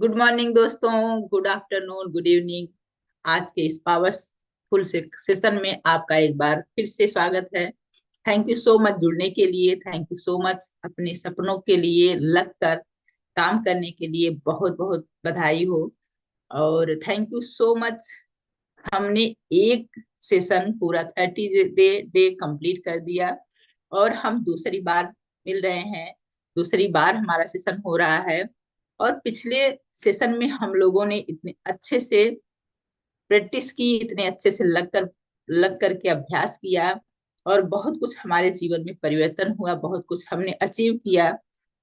Good morning दोस्तों। Good afternoon, good evening. आज के इस पावरफुल सेशन में आपका एक बार फिर से स्वागत है। थैंक यू सो मच जुड़ने के लिए। थैंक यू सो मच अपने सपनों के लिए लगकर काम करने के लिए। बहुत बहुत बधाई हो। और थैंक यू सो मच। हमने एक सेशन पूरा 30 डे कंप्लीट कर दिया और हम दूसरी बार मिल रहे हैं। दूसरी बार हमारा सेशन हो रहा है। और पिछले सेशन में हम लोगों ने इतने अच्छे से प्रैक्टिस की, इतने अच्छे से लग करके अभ्यास किया और बहुत कुछ हमारे जीवन में परिवर्तन हुआ, बहुत कुछ हमने अचीव किया।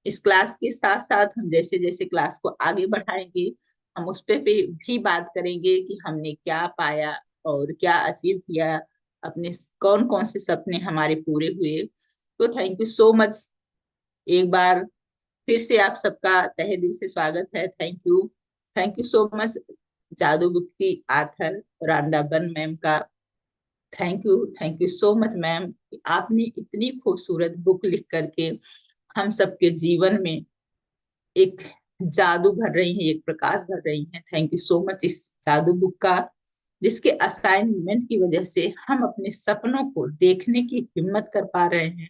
इस क्लास के साथ साथ हम जैसे जैसे क्लास को आगे बढ़ाएंगे, हम उस पे भी बात करेंगे कि हमने क्या पाया और क्या अचीव किया, अपने कौन कौन से सपने हमारे पूरे हुए। तो थैंक यू सो मच। एक बार फिर से आप सबका तहे दिल से स्वागत है। थैंक यू सो मच जादू बुक की आथर रांडाबन मैम का। Thank you so much ma'am. आपने इतनी खूबसूरत बुक लिख करके हम सबके जीवन में एक जादू भर रही हैं, एक प्रकाश भर रही हैं। थैंक यू सो मच इस जादू बुक का, जिसके असाइनमेंट की वजह से हम अपने सपनों को देखने की हिम्मत कर पा रहे हैं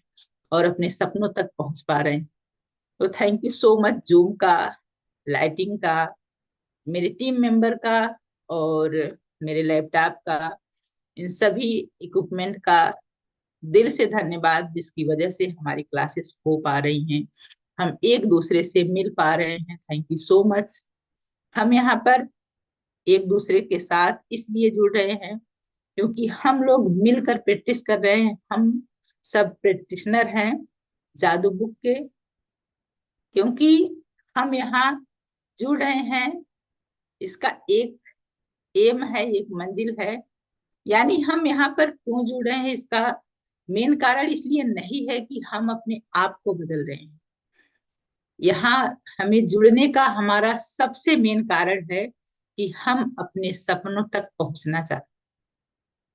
और अपने सपनों तक पहुंच पा रहे हैं। तो thank you so much zoom का, लाइटिंग का, मेरे टीम मेंबर का और मेरे लैपटॉप का, इन सभी इक्विपमेंट का दिल से धन्यवाद, जिसकी वजह से हमारी क्लासेस हो पा रही हैं, हम एक दूसरे से मिल पा रहे हैं। Thank you so much. हम यहाँ पर एक दूसरे के साथ इसलिए जुड़ रहे हैं क्योंकि हम लोग मिलकर प्रैक्टिस कर रहे हैं। हम सब प्रैक्टिशनर हैं जादू बुक के, क्योंकि हम यहाँ जुड़ रहे हैं। इसका एक एम है, एक मंजिल है। यानी हम यहाँ पर क्यों जुड़ रहे हैं, इसका मेन कारण इसलिए नहीं है कि हम अपने आप को बदल रहे हैं। यहाँ हमें जुड़ने का हमारा सबसे मेन कारण है कि हम अपने सपनों तक पहुंचना चाहते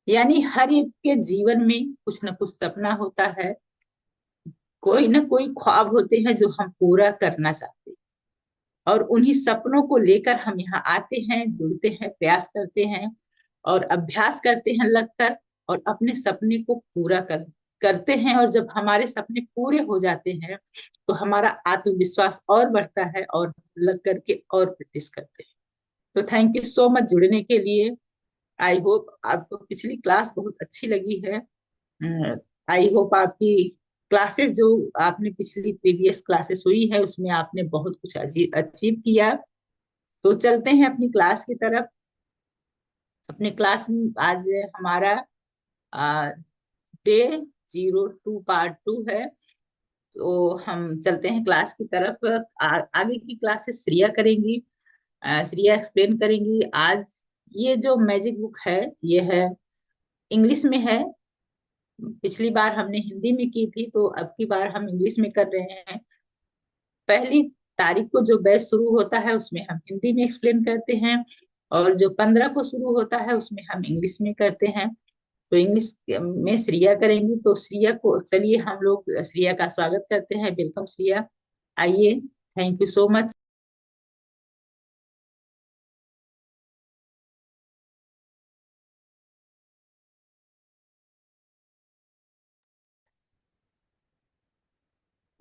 हैं। यानी हर एक के जीवन में कुछ न कुछ सपना होता है, कोई न कोई ख्वाब होते हैं जो हम पूरा करना चाहते हैं। और उन्हीं सपनों को लेकर हम यहाँ आते हैं, जुड़ते हैं, प्रयास करते हैं और अभ्यास करते हैं लगकर, और अपने सपने को पूरा करते हैं। और जब हमारे सपने पूरे हो जाते हैं तो हमारा आत्मविश्वास और बढ़ता है और लग करके और प्रैक्टिस करते हैं। तो थैंक यू सो मच जुड़ने के लिए। आई होप आपको पिछली क्लास बहुत अच्छी लगी है। आई होप आपकी क्लासेस जो आपने पिछली प्रीवियस क्लासेस हुई है उसमें आपने बहुत कुछ अचीव किया। तो चलते हैं अपनी क्लास की तरफ। अपने क्लास में आज हमारा डे 02 पार्ट 2 है। तो हम चलते हैं क्लास की तरफ। आगे की क्लासेस श्रिया करेंगी। श्रिया एक्सप्लेन करेंगी। आज ये जो मैजिक बुक है ये है, इंग्लिश में है। पिछली बार हमने हिंदी में की थी, तो अब की बार हम इंग्लिश में कर रहे हैं। पहली तारीख को जो बैच शुरू होता है उसमें हम हिंदी में एक्सप्लेन करते हैं, और जो 15 को शुरू होता है उसमें हम इंग्लिश में करते हैं। तो इंग्लिश में श्रिया करेंगी। तो श्रिया को चलिए हम लोग श्रिया का स्वागत करते हैं। वेलकम श्रिया, आइए। Thank you so much.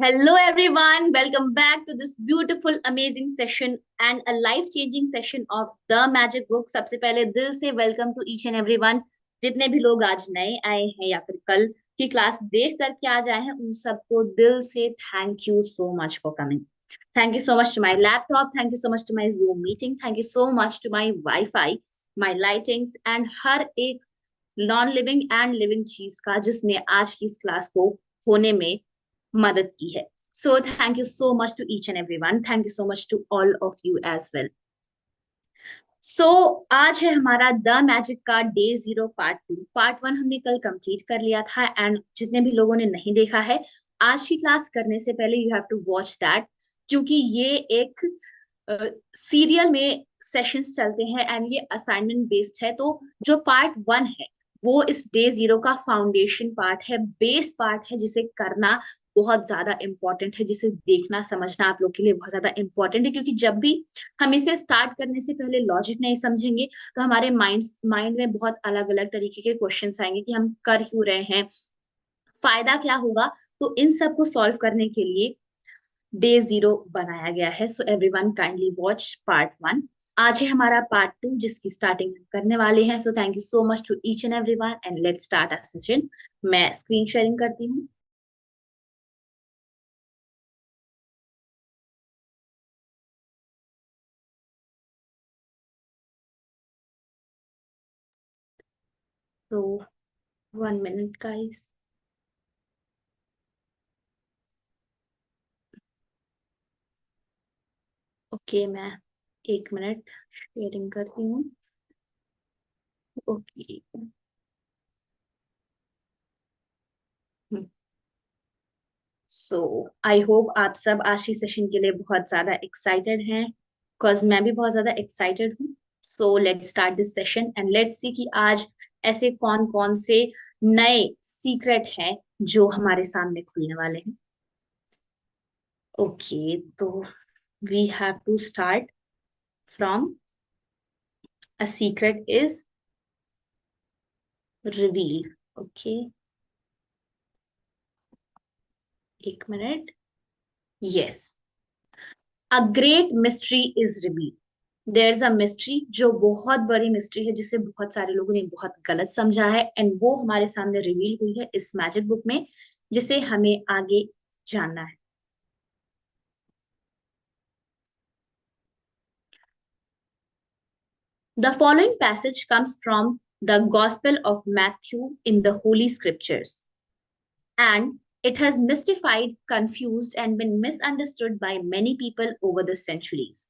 Hello, everyone. Welcome back to this beautiful, amazing session and a life-changing session of the Magic Book. सबसे पहले दिल से welcome to each and everyone. जितने भी लोग आज नए आए हैं या फिर कल की क्लास देख करके आ जाए हैं, उन सबको दिल से thank you so much for coming. Thank you so much to my laptop, thank you so much to my Zoom meeting, thank you so much to my wifi, my lightings and हर एक non living and living चीज का जिसने आज की इस class को होने में मदद की है। So thank you so much to each and every one, thank you so much to all of you as well. So आज है हमारा द मैजिक का डे 0 पार्ट 2। पार्ट 1 हमने कल कंप्लीट कर लिया था, एंड जितने भी लोगों ने नहीं देखा है, आज की क्लास करने से पहले you have to watch that, क्योंकि ये एक सीरियल में सेशंस चलते हैं एंड ये असाइनमेंट बेस्ड है। तो जो पार्ट 1 है वो इस डे 0 का फाउंडेशन पार्ट है, बेस पार्ट है, जिसे करना बहुत ज्यादा इंपॉर्टेंट है, जिसे देखना समझना आप लोग के लिए बहुत ज्यादा इंपॉर्टेंट है, क्योंकि जब भी हम इसे स्टार्ट करने से पहले लॉजिक नहीं समझेंगे तो हमारे माइंड में बहुत अलग अलग तरीके के क्वेश्चंस आएंगे कि हम कर क्यों रहे हैं, फायदा क्या होगा। तो इन सब को सॉल्व करने के लिए डे 0 बनाया गया है। So everyone kindly watch part 1। आज है हमारा पार्ट 2 जिसकी स्टार्टिंग करने वाले हैं। So thank you so much to each and everyone and let's start our session. मैं स्क्रीन शेयरिंग करती हूँ। तो 1 मिनट गाइस। ओके, मैं 1 मिनट शेयरिंग करती हूँ। ओके। सो आई होप आप सब आज की सेशन के लिए बहुत ज्यादा एक्साइटेड हैं, बिकॉज मैं भी बहुत ज्यादा एक्साइटेड हूँ। So let's start this session and let's see कि आज ऐसे कौन कौन से नए सीक्रेट हैं जो हमारे सामने खुलने वाले हैं। ओके, तो we have to start from a secret is revealed. Okay, 1 minute. Yes, a great mystery is revealed. There is a mystery जो बहुत बड़ी मिस्ट्री है, जिसे बहुत सारे लोगों ने बहुत गलत समझा है, एंड वो हमारे सामने रिवील हुई है इस मैजिक बुक में, जिसे हमें आगे जानना है। The following passage comes from the gospel of Matthew in the Holi scriptures, and it has mystified, confused, and been misunderstood by many people over the centuries.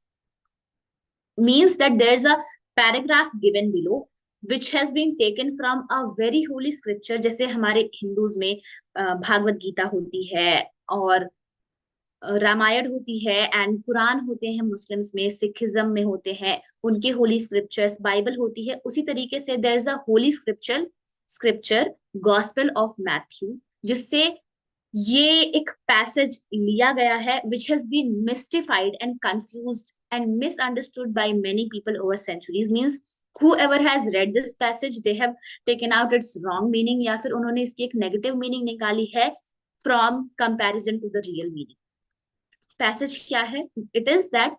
Means that there's a paragraph given below which has been taken from a very holy scripture, जैसे हमारे Hindus में भागवत गीता होती है, और रामायण होती है, and Quran होते हैं मुस्लिम्स में, सिखिज्म में होते हैं उनके होली स्क्रिप्चर्स, बाइबल होती है। उसी तरीके से there is a holy scripture gospel of Matthew, जिससे ये एक पैसेज लिया गया है which has been mystified and confused and misunderstood by many people over centuries. Means whoever has read this passage they have taken out its wrong meaning, या फिर उन्होंने इसकी एक नेगेटिव मीनिंग निकाली है from comparison to the real meaning. Passage क्या है? It is that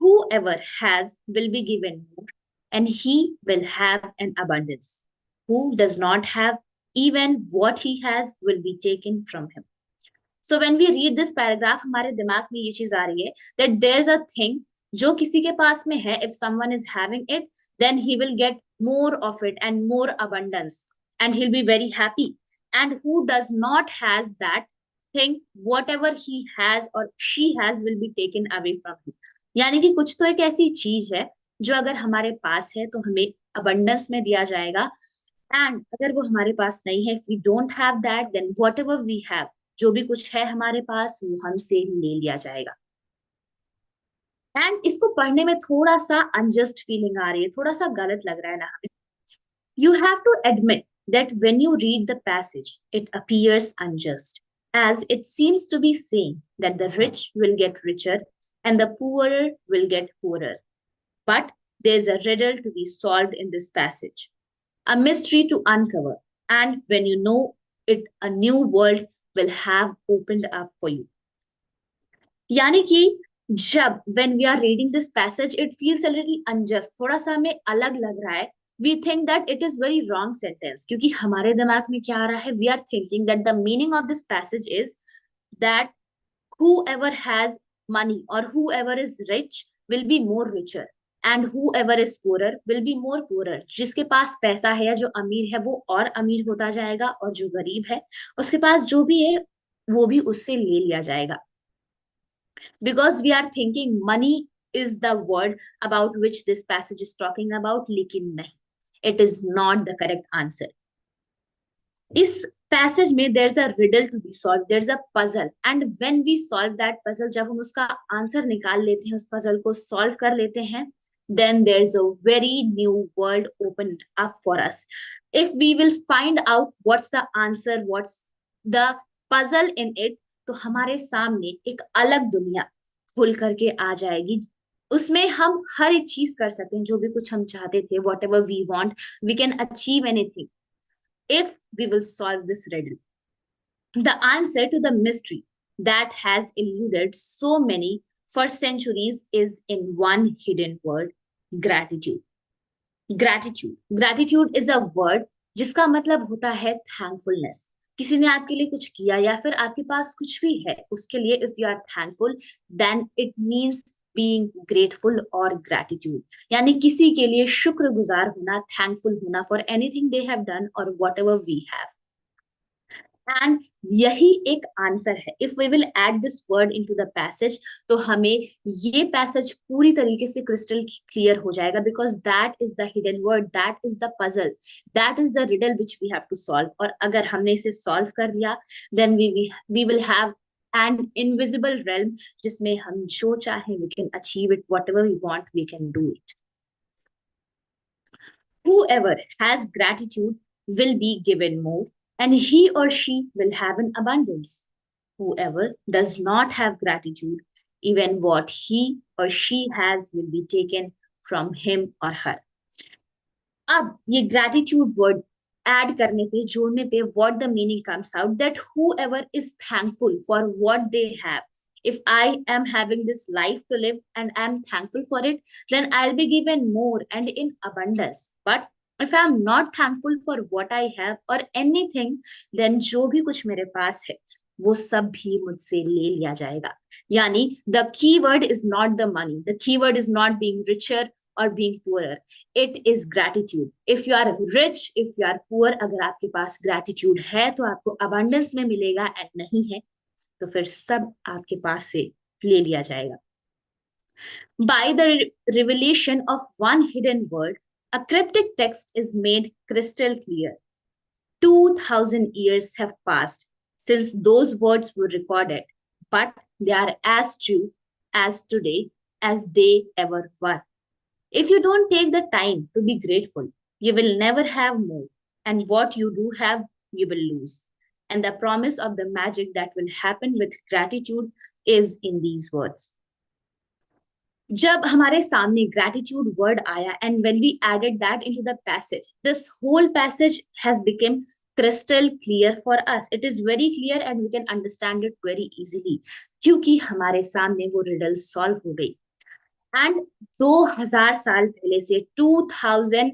whoever has will be given more, and he will have an abundance. Who does not have, even what he has will be taken from him. So when we read this paragraph, हमारे दिमाग में ये चीज आ रही है that there's a thing जो किसी के पास में है, if someone is having it, then he will get more of it and more abundance, and he'll be very happy. And who does not has that thing, whatever he has or she has will be taken away from him. यानी कि कुछ तो एक ऐसी चीज है जो अगर हमारे पास है तो हमें अबंडेंस में दिया जाएगा, एंड अगर वो हमारे पास नहीं है, if we don't have that, then whatever we have, जो भी कुछ है हमारे पास वो हमसे ले लिया जाएगा। एंड इसको पढ़ने में थोड़ा सा अनजस्ट फीलिंग आ रही है, थोड़ा सा गलत लग रहा है ना हमें। You have to admit that when you read the passage, it appears unjust, as it seems to be saying that the rich will get richer and the poorer will get poorer. But there's a riddle to be solved in this passage, a mystery to uncover, and when you know it, a new world will have opened up for you. यानी कि जब when we are reading this passage, it feels a little unjust, थोड़ा सा हमें अलग लग रहा है। We think that it is very wrong sentence, क्योंकि हमारे दिमाग में क्या आ रहा है, we are thinking that the meaning of this passage is that whoever has money or whoever is rich will be more richer, and whoever is poorer will be more poorer. जिसके पास पैसा है या जो अमीर है वो और अमीर होता जाएगा, और जो गरीब है उसके पास जो भी है वो भी उससे ले लिया जाएगा। Because we are thinking money is the word about which this passage is talking about, लेकिन नहीं, it is not the correct answer. इस पैसेज में there is a riddle to be solve, there is a puzzle, and when we solve that puzzle, जब हम उसका answer निकाल लेते हैं, उस पजल को सॉल्व कर लेते हैं, then there's a very new world opened up for us. If we will find out what's the answer, what's the puzzle in it, तो हमारे सामने एक अलग दुनिया खुल करके आ जाएगी। उसमें हम हर एक चीज कर सकते हैं, जो भी कुछ हम चाहते थे, whatever we want, we can achieve anything if we will solve this riddle. The answer to the mystery that has eluded so many for centuries is in one hidden word: gratitude. Gratitude is a word जिसका मतलब होता है thankfulness. किसी ने आपके लिए कुछ किया या फिर आपके पास कुछ भी है उसके लिए if you are thankful, then it means being grateful or gratitude. यानी किसी के लिए शुक्रगुजार होना, thankful होना for anything they have done or whatever we have. And यही एक आंसर है. If we will add this word into the passage, तो हमें ये पैसेज पूरी तरीके से क्रिस्टल क्लियर हो जाएगा, because that is the hidden word, that is the puzzle, that is the riddle which we have to solve. और अगर हमने इसे सॉल्व कर लिया, then we will have an invisible realm जिसमें हम जो चाहे we can achieve it, whatever we want we can do it. Whoever has gratitude will be given more, and he or she will have an abundance. Whoever does not have gratitude, even what he or she has will be taken from him or her. अब ये gratitude word add करने पे, जोड़ने पे, what the meaning comes out, that whoever is thankful for what they have. If I am having this life to live and I am thankful for it, then I'll be given more and in abundance. But if I am not thankful for what I have or anything, then जो भी कुछ मेरे पास है वो सब भी मुझसे ले लिया जाएगा. यानी the keyword is not the money, the keyword is not being richer or being poorer, it is gratitude. If you are rich, if you are poor, अगर आपके पास gratitude है तो आपको abundance में मिलेगा, and नहीं है तो फिर सब आपके पास से ले लिया जाएगा. By the revelation of one hidden word, a cryptic text is made crystal clear. 2000 years have passed since those words were recorded, but they are as true as today as they ever were. If you don't take the time to be grateful, you will never have more, and what you do have, you will lose. And the promise of the magic that will happen with gratitude is in these words. जब हमारे सामने gratitude word आया, and when we added that into the passage, this whole passage has become crystal clear for us. It is very clear and we can understand it very easily, क्योंकि हमारे सामने वो riddle solve हो गई. And 2000 साल पहले से, 2000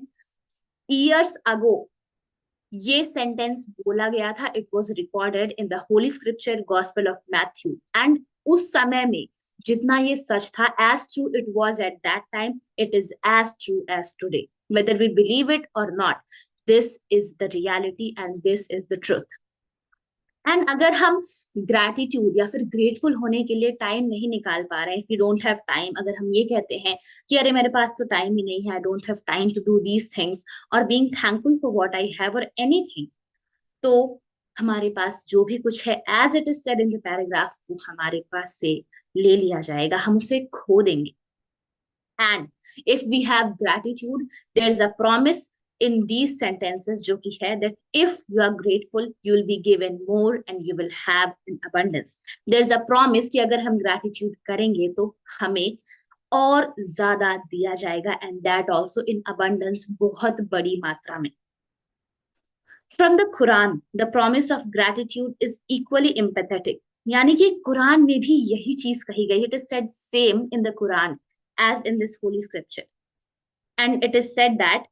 years ago, ये सेंटेंस बोला गया था. It was recorded in the holy scripture gospel of Matthew. And उस समय में जितना ये सच था, as true it was at that time, it is as true as today. Whether we believe it और not, this is the reality and this is the truth. And अगर हम ग्रैटिट्यूड या फिर ग्रेटफुल होने के लिए टाइम नहीं निकाल पा रहे हैं, if you don't have time, अगर हम ये कहते हैं कि अरे मेरे पास तो टाइम ही नहीं है, I don't have time to do these things, और being thankful for what I have और एनीथिंग, तो हमारे पास जो भी कुछ है, as it is said in the paragraph, वो हमारे पास से ले लिया जाएगा, हम उसे खो देंगे. And if we have gratitude, there is a promise in these sentences जो कि है that if you are grateful you will be given more and you will have in abundance. There's a promise कि अगर हम gratitude करेंगे तो हमें और ज्यादा दिया जाएगा, and that also in abundance, बहुत बड़ी मात्रा में. From the Quran, the promise of gratitude is equally empathetic. यानी कि कुरान में भी यही चीज कही गई. It is said same in the Quran as in this holy scripture, and it is said that,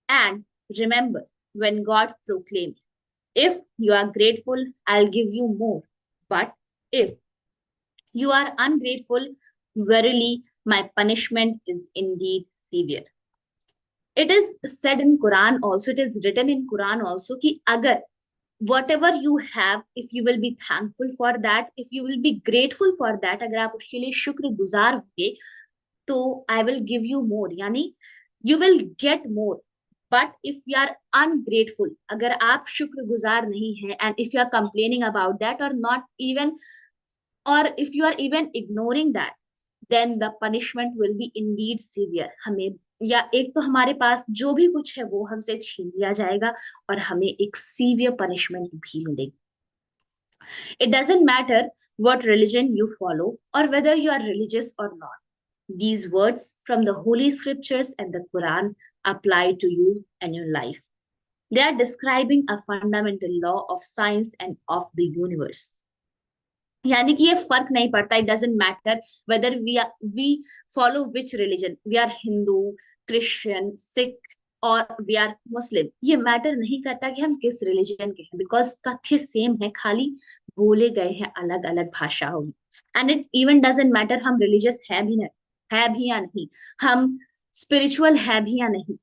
and remember when God proclaimed, if you are grateful, I'll give you more. But if you are ungrateful, verily my punishment is indeed severe. It is said in Quran also, it is written in Quran also, कि अगर whatever you have, if you will be thankful for that, if you will be grateful for that, अगर आप उसके लिए शुक्रगुजार होंगे, तो I will give you more. यानी you will get more. But if you are ungrateful, अगर आप शुक्रगुजार नहीं हैं, and if you are complaining about that or not even, or if you are even ignoring that, then the punishment will be indeed severe. हमें, या एक तो हमारे पास जो भी कुछ है वो हमसे छीन लिया जाएगा और हमें एक सीवियर पनिशमेंट भी मिलेगी. It doesn't matter what religion you follow or whether you are religious or not. These words from the Holy Scriptures and the Quran apply to you and your life. They are describing a fundamental law of science and of the universe. यानी कि ये फर्क नहीं पड़ता, it doesn't matter whether we follow which religion, we are Hindu, Christian, Sikh और we are Muslim, ये matter नहीं करता कि हम किस रिलीजन के हैं, बिकॉज तथ्य सेम है, खाली बोले गए हैं अलग अलग भाषाओं में. And it even doesn't matter हम रिलीजियस है भी या नहीं, हम स्पिरिचुअल है भी या नहीं,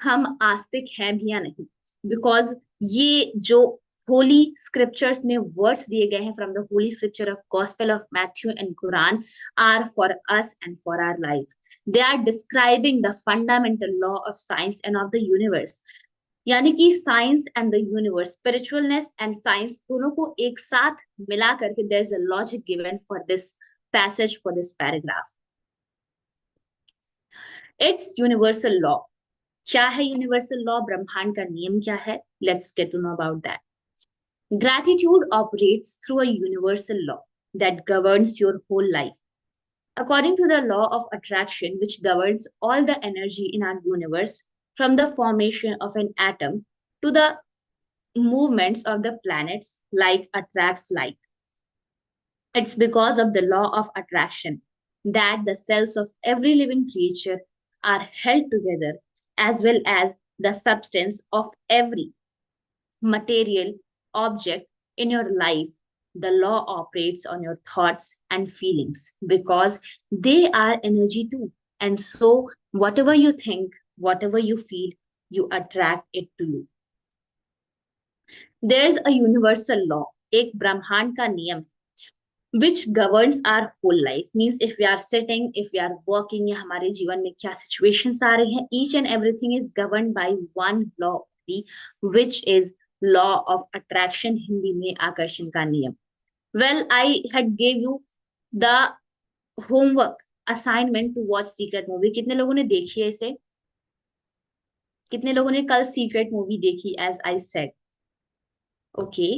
हम आस्तिक हैं भी या नहीं, बिकॉज ये जो होली स्क्रिप्चर्स में वर्ड्स दिए गए हैं from the holy scripture of gospel of Matthew and Quran are for us and for our life. They are describing the fundamental law of science and of the universe. यानी कि science and the universe, spiritualness and science दोनों को एक साथ मिला करके there is a logic given for this passage, for this paragraph. It's universal law. क्या है यूनिवर्सल लॉ, ब्रह्मांड का नियम क्या है? Let's get to know about that. Gratitude operates through a universal law that governs your whole life. According to the law of attraction, which governs all the energy in our universe, from the formation of an atom to the movements of the planets, like attracts like. It's because of the law of attraction that the cells of every living creature are held together, as well as the substance of every material object in your life. The law operates on your thoughts and feelings because they are energy too. And so, whatever you think, whatever you feel, you attract it to you. There's a universal law, एक ब्रह्मांड का नियम, which governs our whole life. Means if we are sitting, if we are working, या हमारे जीवन में क्या situations आ रही हैं, each and everything is governed by one law only, which is law of attraction, Hindi में आकर्षण का नियम. Well, I had gave you the homework assignment to watch Secret movie. कितने लोगों ने देखी है इसे? कितने लोगों ने कल Secret movie देखी? As I said, okay.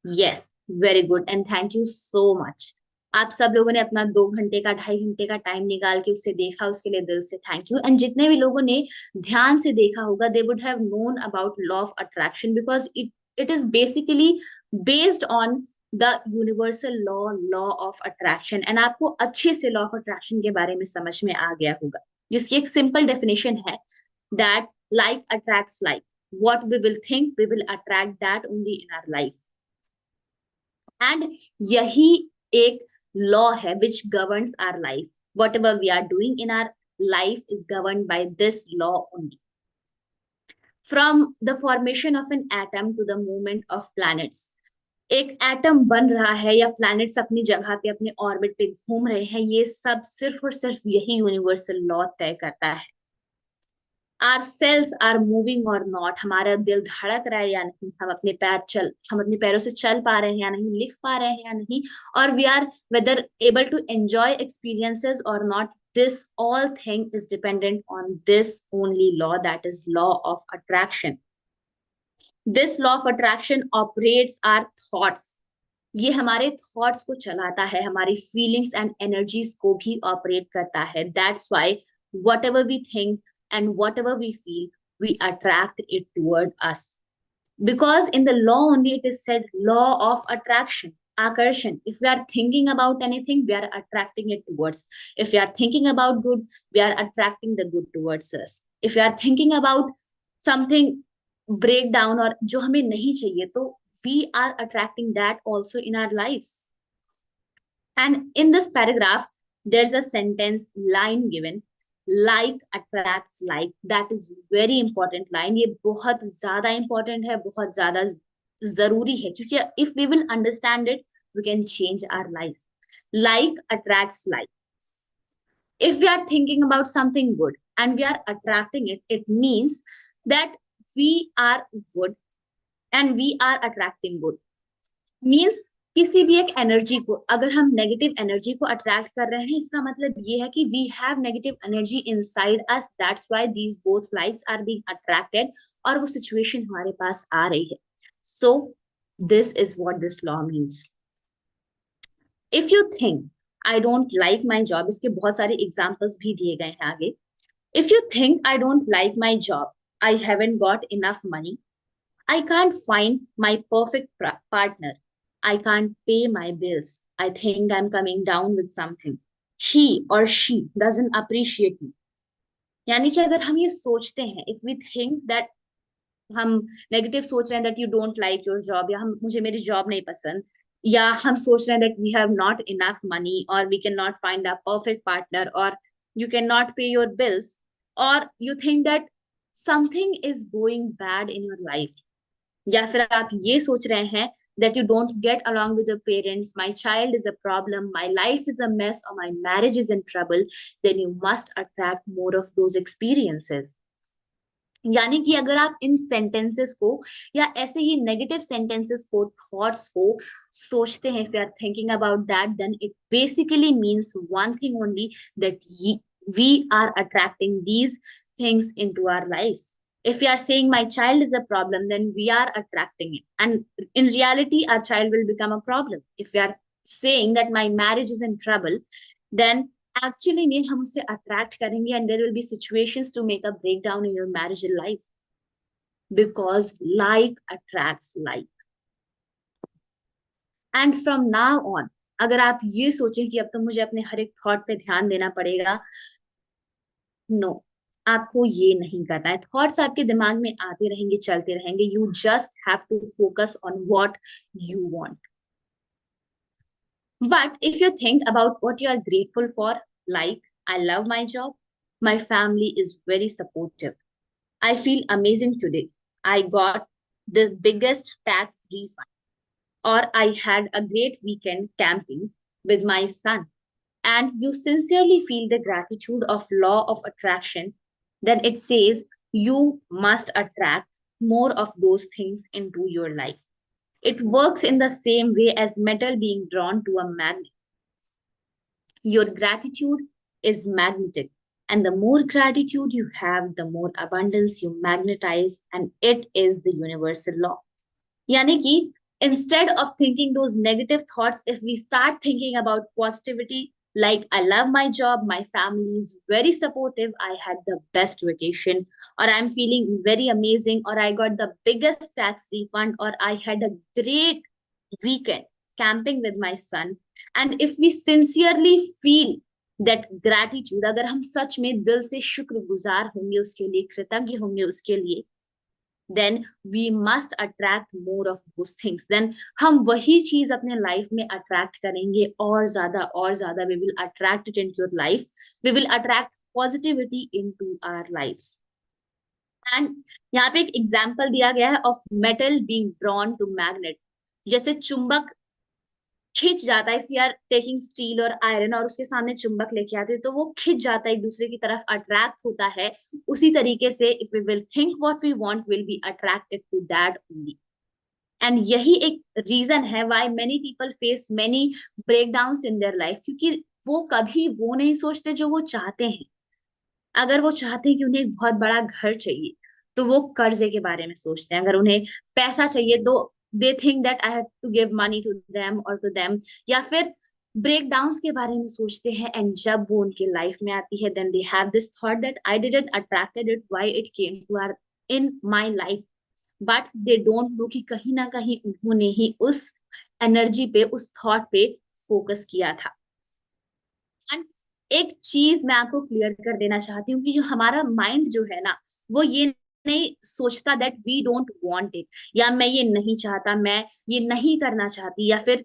Yes, very good and thank you so much. आप सब लोगों ने अपना 2 घंटे का 2.5 घंटे का टाइम निकाल के उसे देखा, उसके लिए दिल से थैंक यू. एंड जितने भी लोगों ने ध्यान से देखा होगा, they would have known about law of attraction, because it is basically based on the universal law of attraction. And आपको अच्छे से लॉ ऑफ अट्रैक्शन के बारे में समझ में आ गया होगा, जिसकी एक सिंपल डेफिनेशन है that like attracts like. what we will think, we will attract that only in our life. And यही एक लॉ है which governs our life. Whatever we are doing in our life is govern by this law only. From the formation of an atom to the movement of planets. एक atom बन रहा है या planets अपनी जगह पे अपने orbit पे घूम रहे हैं, ये सब सिर्फ और सिर्फ यही यूनिवर्सल लॉ तय करता है. आर सेल्स आर मूविंग और नॉट, हमारा दिल धड़क रहा है या नहीं, हम अपने पैरों से चल पा रहे हैं या नहीं, लिख पा रहे हैं या नहीं, और we are whether able to enjoy experiences और not. This all thing is dependent on this only law, that is law of attraction. This law of attraction operates are thoughts. ये हमारे थॉट्स को चलाता है, हमारी फीलिंग्स एंड एनर्जीज को भी operate करता है. That's why whatever we think and whatever we feel, we attract it toward us. Because in the law only it is said law of attraction, akarshan. If we are thinking about anything, we are attracting it towards. If we are thinking about good, we are attracting the good towards us. If we are thinking about something breakdown or जो हमें नहीं चाहिए, तो we are attracting that also in our lives. And in this paragraph, there's a sentence line given, like attracts like. That is very important line. ये बहुत ज्यादा important है, बहुत ज्यादा जरूरी है, क्योंकि if we will understand it, we can change our life. Like attracts like. If we are thinking about something good and we are attracting it, it means that we are good and we are attracting good. Means किसी भी एक energy को अगर हम negative energy को attract कर रहे हैं, इसका मतलब ये है कि we have negative energy inside us. That's why these both lights are being attracted और वो सिचुएशन हमारे पास आ रही है. सो This is what this law means. If you think I don't like my job, इसके बहुत सारे एग्जाम्पल्स भी दिए गए हैं आगे. If you think I don't like my job, I haven't got enough money, I can't find my perfect partner, I can't pay my bills, I think I'm coming down with something, he or she doesn't appreciate me. यानी कि अगर हम ये सोचते हैं, if we think that हम negative सोच रहे हैं, that you don't like your job, या हम मुझे मेरी जॉब नहीं पसंद, या हम सोच रहे हैं that we have not enough money, और we can not find a perfect partner, और you can not pay your bills, और you think that something is going bad in your life, या फिर आप ये सोच रहे हैं that you don't get along with your parents, my child is a problem, my life is a mess, or my marriage is in trouble, then you must attract more of those experiences. यानी कि अगर आप इन sentences को, या ऐसे ही negative sentences को, thoughts को सोचते हैं, if you are thinking about that, then it basically means one thing only, that we are attracting these things into our lives. If you are saying my child is a problem, then we are attracting it, and in reality our child will become a problem. If you are saying that my marriage is in trouble, then actually में हम उससे attract करेंगे, and there will be situations to make a breakdown in your marriage life, because like attracts like. And from now on, अगर आप ये सोचें कि अब तो मुझे अपने हर एक थॉट पे ध्यान देना पड़ेगा, नो, आपको ये नहीं करना है. थॉट्स आपके दिमाग में आते रहेंगे, चलते रहेंगे. You just have to focus on what you want. But if you think about what you are grateful for, like, I love my job, my family is very supportive, I feel amazing today, I got the biggest tax refund, or I had a great weekend camping with my son, and you sincerely feel the gratitude of law of attraction, then it says you must attract more of those things into your life. It works in the same way as metal being drawn to a magnet. Your gratitude is magnetic, and the more gratitude you have, the more abundance you magnetize, and it is the universal law. Yani ki, instead of thinking those negative thoughts, if we start thinking about positivity, like I love my job, my family is very supportive, I had the best vacation, or I'm feeling very amazing, or I got the biggest tax refund, or I had a great weekend camping with my son. And if we sincerely feel that gratitude, अगर हम सच में दिल से शुक्रगुजार होंगे उसके लिए, कृतज्ञ होंगे उसके लिए, then we must attract more of those things. Then हम वही चीज अपने लाइफ में अट्रैक्ट करेंगे, और ज्यादा we will attract it into your life. We will attract positivity into our lives. And यहाँ पे एक एग्जाम्पल दिया गया है of metal being drawn to magnet. जैसे चुंबक खिंच जाता है, if you are taking steel और आयरन और उसके सामने चुंबक लेके आते हैं तो वो खिंच जाता है, एक दूसरे की तरफ अट्रैक्ट होता है. उसी तरीके से if we will think what we want, will be attracted to that only. And यही एक रीजन है why many people face many breakdowns in their life, क्योंकि वो कभी वो नहीं सोचते जो वो चाहते हैं. अगर वो चाहते हैं कि उन्हें एक बहुत बड़ा घर चाहिए, तो वो कर्जे के बारे में सोचते हैं. अगर उन्हें पैसा चाहिए, तो they think that I have to give money to them और टू देम. या फिर ब्रेक डाउन्स के बारे में सोचते हैं, एंड जब वो उनके लाइफ में आती है, then they have this thought that I didn't attracted it, why it came to our in my life. But they don't know कि कहीं ना कहीं उन्होंने ही उस एनर्जी पे, उस थॉट पे फोकस किया था. एंड एक चीज मैं आपको क्लियर कर देना चाहती हूँ कि जो हमारा माइंड जो है ना, वो ये नहीं सोचता that we don't want it, या मैं ये नहीं चाहता, मैं ये नहीं करना चाहती, या फिर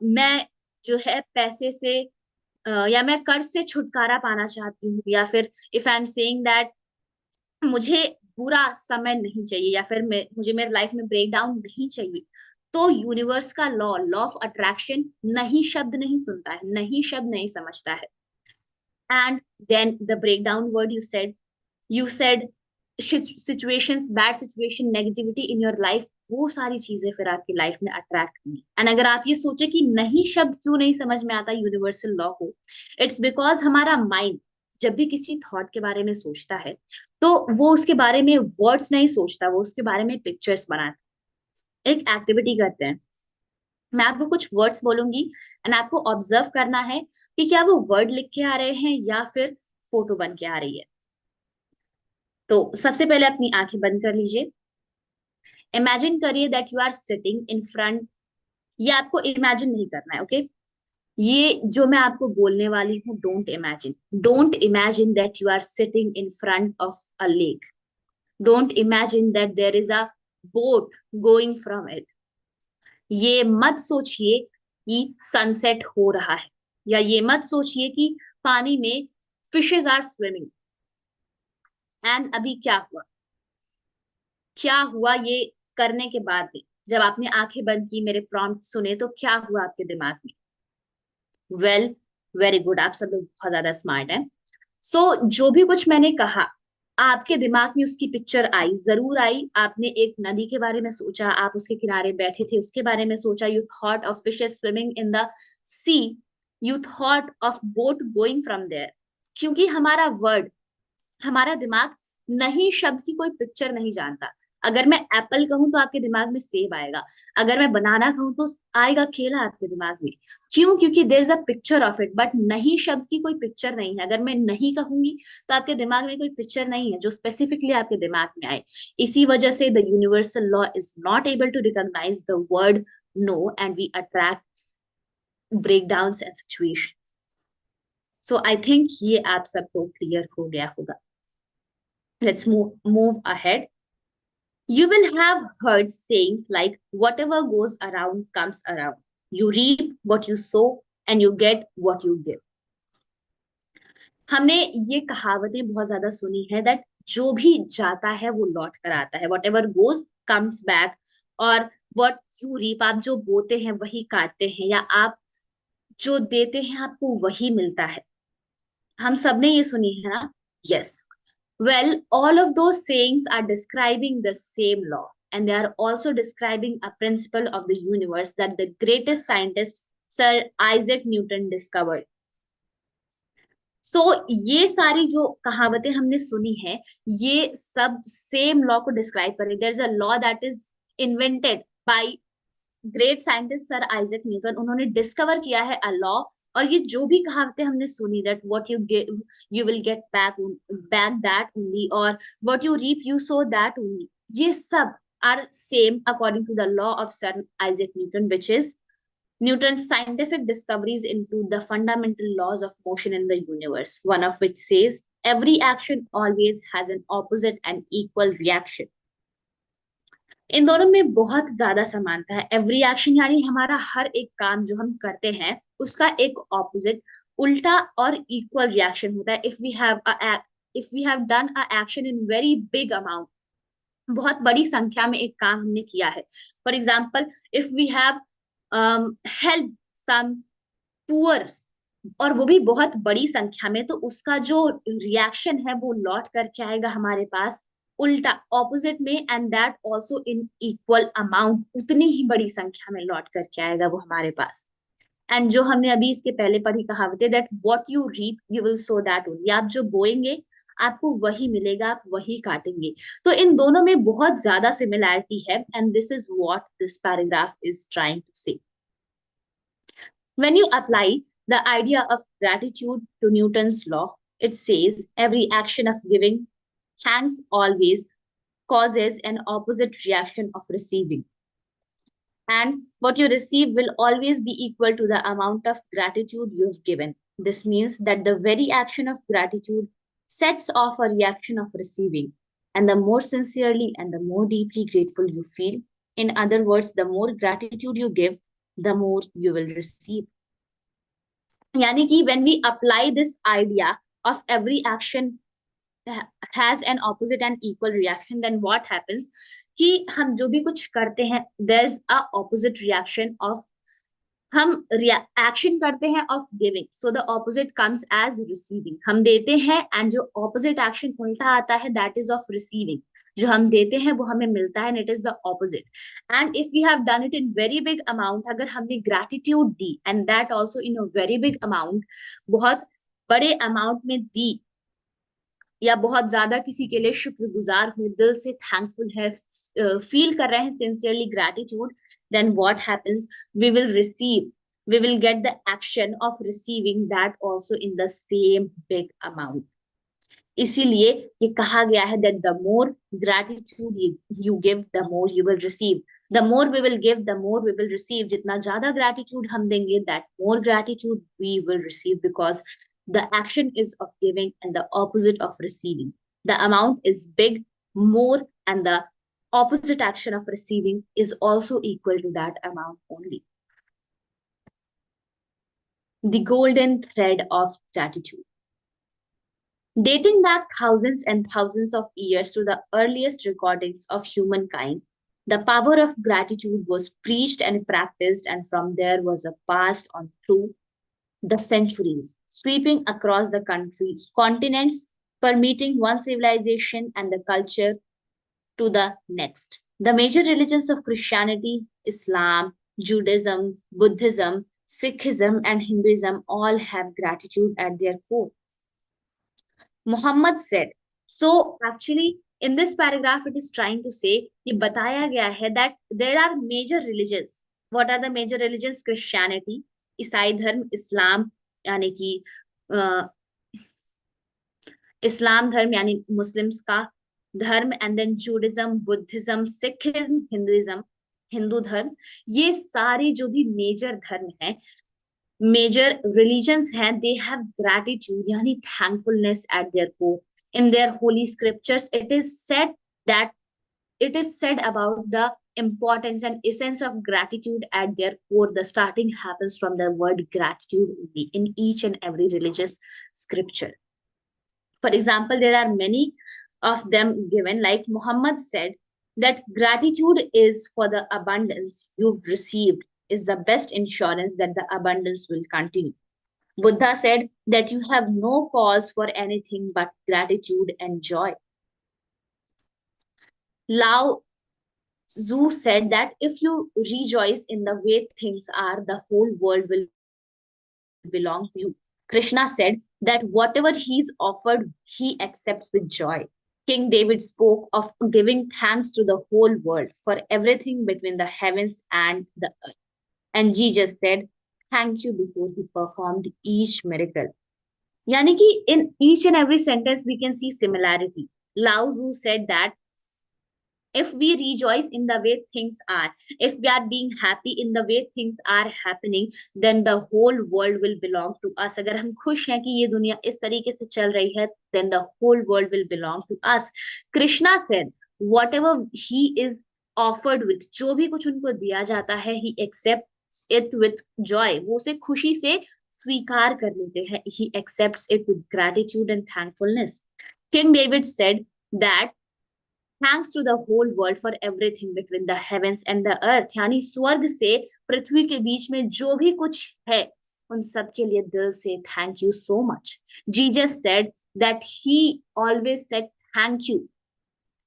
मैं जो है पैसे से या मैं कर्ज से छुटकारा पाना चाहती हूँ, या फिर if I am saying that मुझे बुरा समय नहीं चाहिए, या फिर मुझे मेरे लाइफ में ब्रेक डाउन नहीं चाहिए, तो यूनिवर्स का लॉ, लॉ ऑफ अट्रैक्शन नहीं शब्द नहीं सुनता है, नहीं शब्द नहीं समझता है. And then the breakdown word you said situations, bad situation, negativity in your life, वो सारी चीजें फिर आपकी लाइफ में अट्रैक्ट होंगी. एंड अगर आप ये सोचे कि नहीं शब्द क्यों नहीं समझ में आता यूनिवर्सल लॉ को, इट्स बिकॉज हमारा माइंड जब भी किसी थॉट के बारे में सोचता है, तो वो उसके बारे में वर्ड्स नहीं सोचता, वो उसके बारे में पिक्चर्स बनाता है. एक एक्टिविटी करते हैं। मैं आपको कुछ वर्ड्स बोलूंगी एंड आपको ऑब्जर्व करना है कि क्या वो वर्ड लिख के आ रहे हैं या फिर फोटो बन के आ रही है। तो सबसे पहले अपनी आंखें बंद कर लीजिए। इमेजिन करिए that you are sitting in front. ये आपको इमेजिन नहीं करना है, ओके? ये जो मैं आपको बोलने वाली हूँ, don't imagine that you are sitting in front of a lake. Don't imagine that there is a boat going from it. ये मत सोचिए कि सनसेट हो रहा है, या ये मत सोचिए कि पानी में फिशेज आर स्विमिंग। एंड अभी क्या हुआ ये करने के बाद भी, जब आपने आंखें बंद की, मेरे प्रॉम्प्ट सुने, तो क्या हुआ आपके दिमाग में? वेल, वेरी गुड, आप सब लोग बहुत ज्यादा स्मार्ट हैं। सो जो भी कुछ मैंने कहा, आपके दिमाग में उसकी पिक्चर आई, जरूर आई। आपने एक नदी के बारे में सोचा, आप उसके किनारे बैठे थे, उसके बारे में सोचा। You thought of fishes swimming in the sea. You thought of boat going from there. क्योंकि हमारा दिमाग नहीं शब्द की कोई पिक्चर नहीं जानता। अगर मैं एप्पल कहूं तो आपके दिमाग में सेब आएगा। अगर मैं बनाना कहूं तो आएगा केला आपके दिमाग में। क्यों? क्योंकि there is a picture of it, but नहीं शब्द की कोई पिक्चर नहीं है। अगर मैं नहीं कहूंगी तो आपके दिमाग में कोई पिक्चर नहीं है जो स्पेसिफिकली आपके दिमाग में आए। इसी वजह से the universal law is not able to recognise the word no, and we attract breakdowns and situation. So I think ये आप सबको क्लियर हो गया होगा। Let's move ahead. You will have heard sayings like whatever goes around comes around. You reap what you sow and you get what you give. हमने ये कहावतें बहुत ज्यादा सुनी है दैट जो भी जाता है वो लौट कर आता है। What ever goes comes back. और वट यू रीप, आप जो बोते हैं वही काटते हैं, या आप जो देते हैं आपको वही मिलता है। हम सबने ये सुनी है ना? Yes. Well, all of those sayings are describing the same law, and they are also describing a principle of the universe that the greatest scientist, Sir Isaac Newton, discovered. So, ये सारी जो कहावतें हमने सुनी है, ये सब सेम लॉ को डिस्क्राइब कर रही है। There is a law that is invented by great scientist sir Isaac Newton. उन्होंने डिस्कवर किया है अ लॉ। और ये जो भी कहावतें हमने सुनी, that what you give you will get back that only, और what you reap you sow that only, ये सब are same according to the law of Sir Isaac Newton, which is Newton's scientific discoveries include the fundamental laws of motion in the universe, one of which says every action always has an opposite and equal reaction. इन दोनों में बहुत ज्यादा समानता है। Every action यानी हमारा हर एक काम जो हम करते हैं उसका एक ऑपोजिट, उल्टा और इक्वल रिएक्शन होता है। If we have done a action in very big amount, बहुत बड़ी संख्या में एक काम हमने किया है। For example, if we have help some poors, और वो भी बहुत बड़ी संख्या में, तो उसका जो रिएक्शन है वो लौट करके आएगा हमारे पास उल्टा, ऑपोजिट में, and that also in equal amount, उतनी ही बड़ी संख्या में लौट करके आएगा वो हमारे पास। एंड जो हमने अभी इसके पहले पढ़ी कहावत है that what you reap you will sow that only, आप जो बोएंगे आपको वही मिलेगा, आप वही काटेंगे। तो इन दोनों में बहुत ज्यादा सिमिलैरिटी है, and this is what this paragraph is trying to say. When you apply the idea of gratitude to Newton's law, it says every action of giving, thanks always, causes an opposite reaction of receiving. And what you receive will always be equal to the amount of gratitude you've given. This means that the very action of gratitude sets off a reaction of receiving. And the more sincerely and the more deeply grateful you feel, in other words, the more gratitude you give, the more you will receive. यानी कि when we apply this idea of every action has an opposite and equal reaction, then what happens कि हम जो भी कुछ करते हैं there's a opposite reaction of, हम एक्शन करते हैं of giving, so the opposite comes as receiving. हम देते हैं एंड जो ऑपोजिट एक्शन उल्टा आता है दैट इज ऑफ रिसीविंग। जो हम देते हैं वो हमें मिलता है, and it is the opposite. And if we have done it in very big amount, अगर हमने ग्रेटिट्यूड दी and that also in a very big amount, बहुत बड़े अमाउंट में दी, या बहुत ज्यादा किसी के लिए शुक्रगुजार हुए, दिल से थैंकफुल है, फील कर रहे हैं sincerely gratitude, then what happens, we will receive, we will get the action of receiving that also in the same big amount. इसीलिए ये कहा गया है that the more gratitude you give, the more you will receive. The more we will give, the more we will receive. जितना ज्यादा gratitude हम देंगे, that more gratitude we will receive, because the action is of giving and the opposite of receiving. The amount is big, more, and the opposite action of receiving is also equal to that amount only. The golden thread of gratitude. Dating back thousands and thousands of years to the earliest recordings of humankind, the power of gratitude was preached and practiced, and from there was a passed on through the centuries, sweeping across the countries, continents, permeating one civilization and the culture to the next. The major religions of Christianity, Islam, Judaism, Buddhism, Sikhism, and Hinduism all have gratitude at their core. Muhammad said. So actually, in this paragraph, it is trying to say, ये बताया गया है that there are major religions. What are the major religions? Christianity, ईसाई धर्म, इस्लाम यानी कि इस्लाम धर्म यानी मुस्लिम्स का धर्म, and then Judaism, Buddhism, Sikhism, Hinduism, Hindu धर्म, ये सारे जो भी मेजर धर्म है, major religions हैं, they have gratitude yani thankfulness at their core. In their holy scriptures, it is said about the importance and essence of gratitude at their core. The starting happens from the word gratitude only in each and every religious scripture. For example, there are many of them given, like Muhammad said that gratitude is for the abundance you've received, is the best insurance that the abundance will continue. Buddha said that you have no cause for anything but gratitude and joy. Lao Tzu said that if you rejoice in the way things are, the whole world will belong to you. Krishna said that whatever he's offered, he accepts with joy. King David spoke of giving thanks to the whole world for everything between the heavens and the earth. And Jesus said, thank you before he performed each miracle. Yani ki in each and every sentence we can see similarity. Lao Tzu said that if we rejoice in the way things are, if we are being happy in the way things are happening, then the whole world will belong to us. अगर हम खुश हैं कि ये दुनिया इस तरीके से चल रही है, then the whole world will belong to us. Krishna said, whatever he is offered with, जो भी कुछ उनको दिया जाता है, he accepts it with joy. वो उसे खुशी से स्वीकार कर लेते हैं. He accepts it with gratitude and thankfulness. King David said that thanks to the whole world for everything between the heavens and the earth. यानी स्वर्ग से पृथ्वी के बीच में जो भी कुछ है, उन सब के लिए दिल से thank you so much. Jesus said that he always said thank you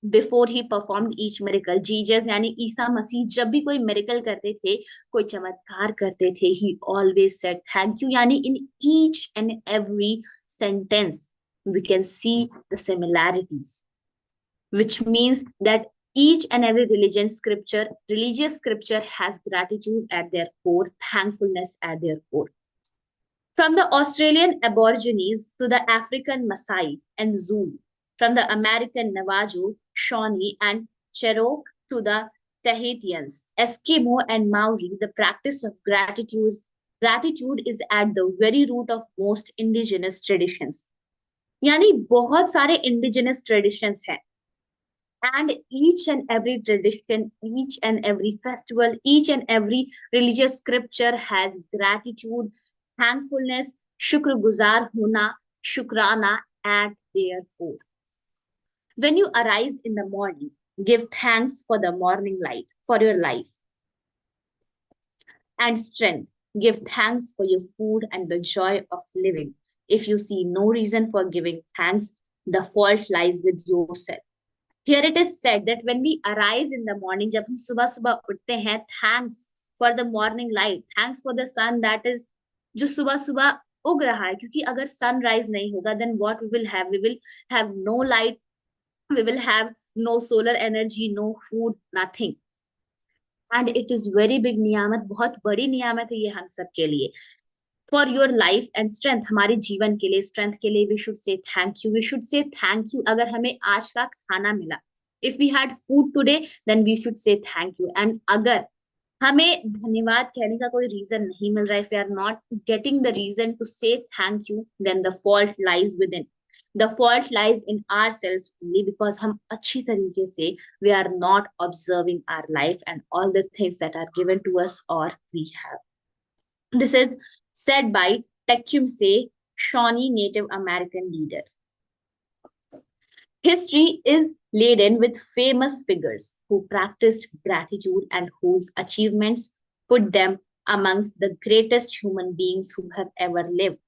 before he performed each miracle. Jesus यानी ईसा मसीह जब भी कोई miracle करते थे, कोई चमत्कार करते थे, he always said thank you. यानी in each and every sentence we can see the similarities, which means that each and every religious scripture has gratitude at their core, thankfulness at their core. From the Australian Aborigines to the African Maasai and Zulu, from the American Navajo, Shawnee, and Cherokee to the Tahitians, Eskimo, and Maori, the practice of gratitude is at the very root of most indigenous traditions. यानी बहुत सारे indigenous traditions हैं. And each and every tradition, each and every festival, each and every religious scripture has gratitude, thankfulness, शुक्रगुजार होना, शुक्राना at their core. When you arise in the morning, give thanks for the morning light, for your life and strength. Give thanks for your food and the joy of living. If you see no reason for giving thanks, the fault lies with yourself. Here it is said that when we arise in the morning, जब हम सुबह सुबह उठते हैं, thanks for the morning light, thanks for the sun that is जो सुबह सुबह उग रहा है, क्योंकि अगर सनराइज नहीं होगा then what we will have no light, we will have no solar energy, no food, nothing. And it is very big नियामत, बहुत बड़ी नियामत है ये हम सब के लिए. For your life and strength, हमारे जीवन के लिए, strength के लिए, we should say thank you, we should say thank you. अगर हमें आज का खाना मिला, if we had food today, then we should say thank you. And अगर हमें धन्यवाद कहने का कोई रीजन नहीं मिल रहा है, if we are not getting the reason to say thank you, then the fault lies within. The fault lies in ourselves only, because हम अच्छी तरीके से we are not observing our life and all the things that are given to us or we have. This is said by Tecumseh, Shawnee Native American leader. History is laden with famous figures who practiced gratitude and whose achievements put them amongst the greatest human beings who have ever lived.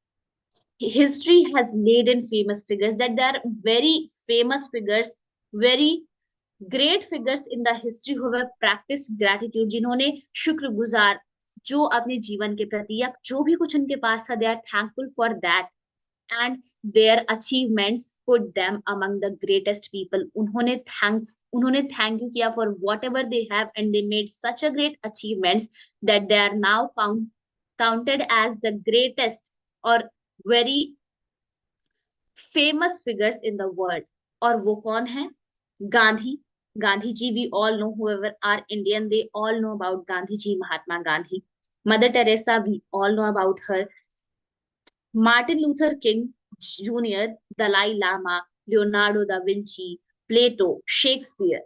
History has laden famous figures, that there are very famous figures, very great figures in the history who have practiced gratitude, जिन्होंने शुक्रगुजार, जो अपने जीवन के प्रति या जो भी कुछ उनके पास था, they are thankful for that, and their achievements put them among the greatest people. उन्होंने thank you किया for whatever they have, and they made such a great achievements that they are now counted as the greatest or very famous figures in the world. और वो कौन है? Gandhi. Gandhi ji, we all know, whoever are Indian, they all know about Gandhi ji, Mahatma Gandhi. Mother Teresa, we all know about her. Martin Luther King Jr., Dalai Lama, Leonardo da Vinci, Plato, Shakespeare,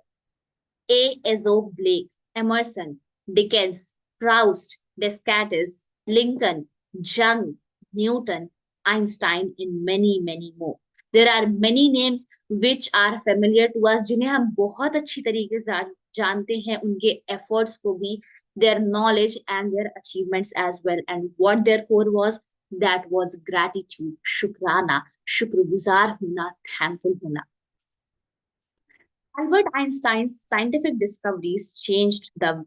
A. Aesop Blake, Emerson, Dickens, Proust, Descartes, Lincoln, Jung, Newton, Einstein, and many, many more. There are many names which are familiar to us, जिन्हें हम बहुत अच्छी तरीके से जानते हैं, उनके efforts को भी, their knowledge and their achievements as well. And what their core was, that was gratitude, शुक्राना, शुक्रगुजार होना, thankful होना. Albert Einstein's scientific discoveries changed the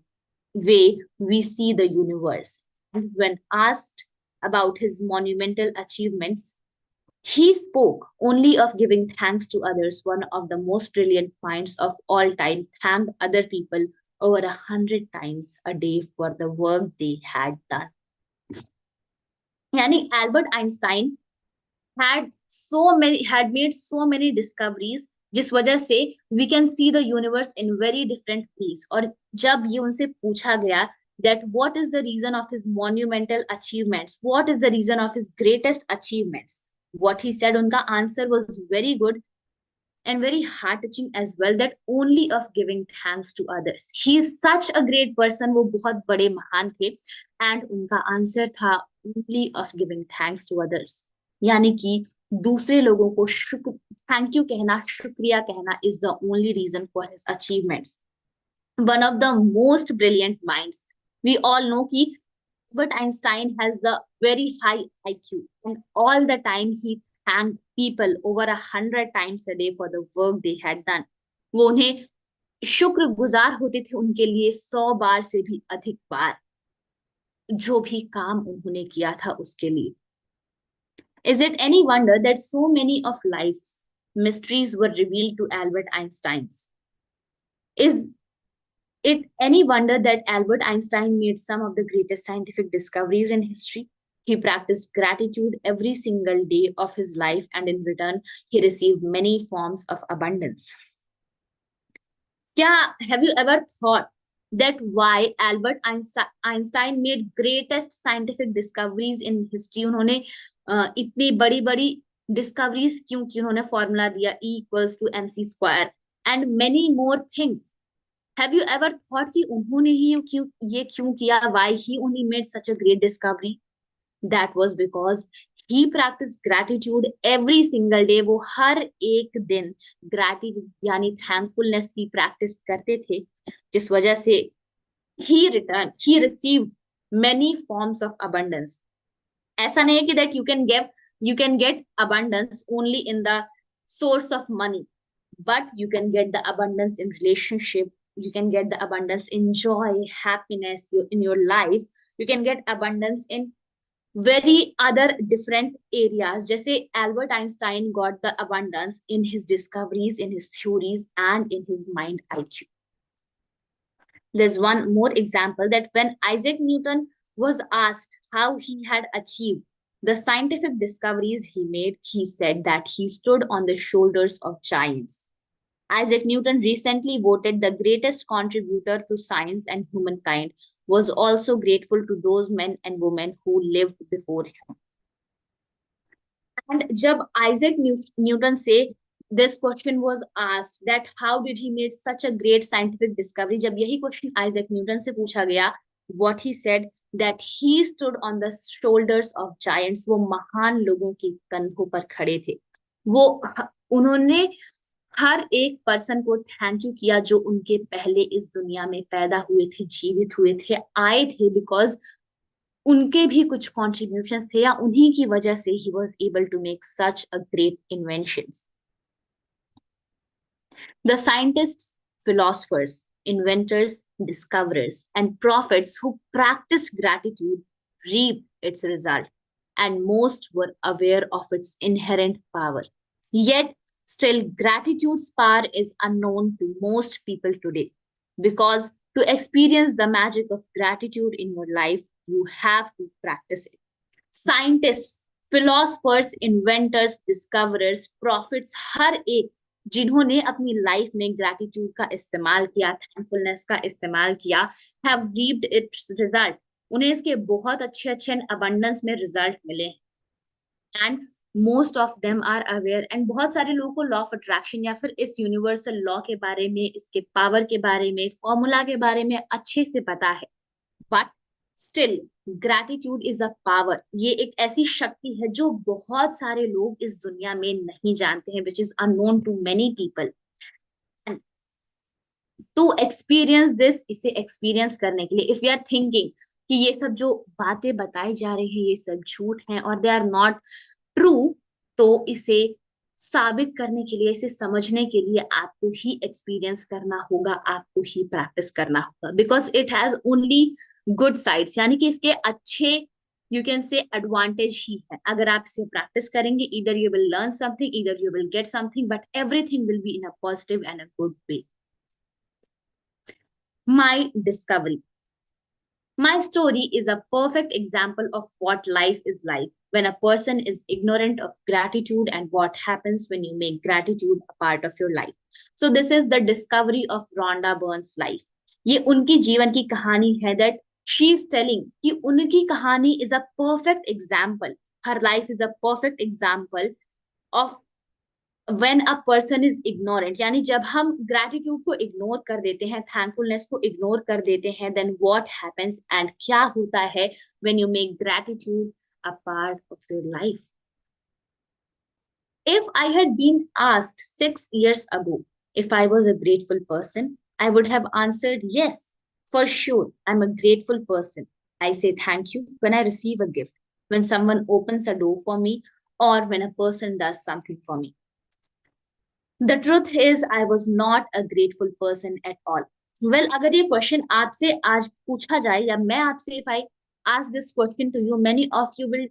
way we see the universe. And when asked about his monumental achievements, he spoke only of giving thanks to others. One of the most brilliant minds of all time thanked other people over 100 times a day for the work they had done. Yani Albert Einstein had made so many discoveries, जिस वजह से we can see the universe in very different ways. और जब ये उनसे पूछा गया that what is the reason of his monumental achievements, what is the reason of his greatest achievements, what he said, उनका answer was very good and very heart touching as well, that only of giving thanks to others. He is such a great person, वो बहुत बड़े महान थे, and उनका answer था only of giving thanks to others. यानी कि दूसरे लोगों को थैंक यू कहना, शुक्रिया कहना is the only reason for his achievements. One of the most brilliant minds. We all know कि Albert Einstein has a very high IQ, and all the time he thanked people over 100 times a day for the work they had done. वो उन्हें शुक्रगुजार होते थे उनके लिए 100 बार से भी अधिक बार, जो भी काम उन्होंने किया था उसके लिए. Is it any wonder that so many of life's mysteries were revealed to Albert Einstein? Is it any wonder that Albert Einstein made some of the greatest scientific discoveries in history? He practiced gratitude every single day of his life, and in return, he received many forms of abundance. Have you ever thought that why Albert Einstein made greatest scientific discoveries in history? उन्होंने इतनी बड़ी बड़ी discoveries क्यों की? उन्होंने formula दिया E=mc² and many more things. Have you ever thought कि उन्होंने ही ये क्यों किया? Why he only made such a great discovery? That was because he practiced gratitude every single day. वो हर एक दिन gratitude यानी thankfulness की practice करते थे, जिस वजह से he received many forms of abundance. ऐसा नहीं है कि that you can get abundance only in the source of money, but you can get the abundance in relationship, you can get the abundance in joy, happiness in your life, you can get abundance in very other different areas. जैसे Albert Einstein got the abundance in his discoveries, in his theories, and in his mind IQ. There's one more example that when Isaac Newton was asked how he had achieved the scientific discoveries he made, he said that he stood on the shoulders of giants. Isaac Newton, recently voted the greatest contributor to science and humankind, was also grateful to those men and women who lived before him. And जब Isaac Newton से this question was asked that how did he made such a great scientific discovery, जब यही question Isaac Newton से पूछा गया, what he said that he stood on the shoulders of giants, वो महान लोगों के कंधों पर खड़े थे. वो उन्होंने हर एक पर्सन को थैंक यू किया जो उनके पहले इस दुनिया में पैदा हुए थे, जीवित हुए थे, आए थे, बिकॉज उनके भी कुछ कॉन्ट्रीब्यूशन थे या उन्हीं की वजह से ही was able to make such a great inventions. The scientists, philosophers, inventors, discoverers, and prophets who practiced gratitude reaped its result, and most were aware of its inherent power. Yet, still, gratitude's power is unknown to most people today because to experience the magic of gratitude in your life, you have to practice it. Scientists, philosophers, inventors, discoverers, prophets, हर एक जिन्होंने अपनी life में gratitude का इस्तेमाल किया, thankfulness का इस्तेमाल किया, हैव रीप्ड इट्स रिजल्ट. उन्हें इसके बहुत अच्छे अच्छे अबंडेंस में रिजल्ट मिले. And most of them are aware. And बहुत सारे लोगों को लॉ ऑफ अट्रैक्शन या फिर इस यूनिवर्सल लॉ के बारे में, इसके पावर के बारे में, फॉर्मूला के बारे में अच्छे से पता है. But still gratitude is a power. ये एक ऐसी शक्ति है जो बहुत सारे लोग इस दुनिया में नहीं जानते हैं, which is unknown to many people. To experience this, इसे एक्सपीरियंस करने के लिए, इफ यू आर थिंकिंग कि ये सब जो बातें बताई जा रही है ये सब झूठ हैं और दे आर नॉट ट्रू, तो इसे साबित करने के लिए, इसे समझने के लिए आपको ही एक्सपीरियंस करना होगा, आपको ही प्रैक्टिस करना होगा. Because it has only good sides, यानी कि इसके अच्छे यू कैन से एडवांटेज ही है. अगर आप इसे प्रैक्टिस करेंगे, इधर यू विल लर्न समथिंग, इधर you will get something, but everything will be in a positive and a good way. My discovery. My story is a perfect example of what life is like when a person is ignorant of gratitude and what happens when you make gratitude a part of your life. So this is the discovery of Rhonda Byrne's life. ये उनकी जीवन की कहानी है that she is telling कि उनकी कहानी is a perfect example. Her life is a perfect example of when a person is ignorant. यानी जब हम gratitude को इग्नोर कर देते हैं, thankfulness को इग्नोर कर देते हैं, then what happens and क्या होता है when you make gratitude a part of your life. If I had been asked 6 years ago if I was a grateful person, I would have answered yes, for sure. I'm a grateful person. I say thank you when I receive a gift, when someone opens a door for me, or when a person does something for me. The truth is I was not a grateful person at all. Well, अगर ये question आपसे आज पूछा जाए या मैं आपसे, if I ask this question to you, many of you will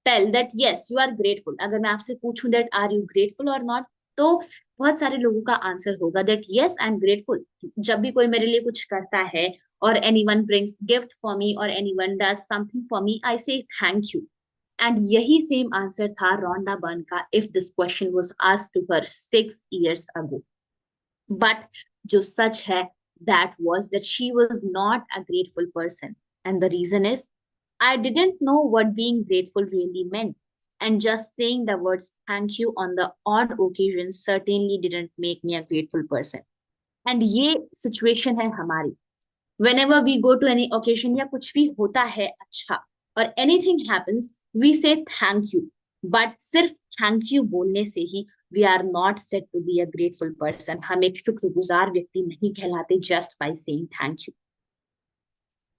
tell that yes, you are grateful. अगर मैं आपसे पूछूं that are you grateful or not, तो बहुत सारे लोगों का आंसर होगा that yes, I am grateful. जब भी कोई मेरे लिए कुछ करता है or anyone brings gift for me or anyone does something for me, I say thank you. And यही सेम आंसर था रोंडा बर्न का if this question was asked to her 6 years ago. But जो सच है, that was that she was not a grateful person. And the reason is, I didn't know what being grateful really meant. And just saying the words thank you on the odd occasion certainly didn't make me a grateful person. And ये situation है हमारी. Whenever we go to any occasion या कुछ भी होता है अच्छा और anything happens, we say thank you. But सिर्फ thank you बोलने से ही we are not said to be a grateful person. हम एक शुक्रगुजार व्यक्ति नहीं कहलाते just by saying thank you.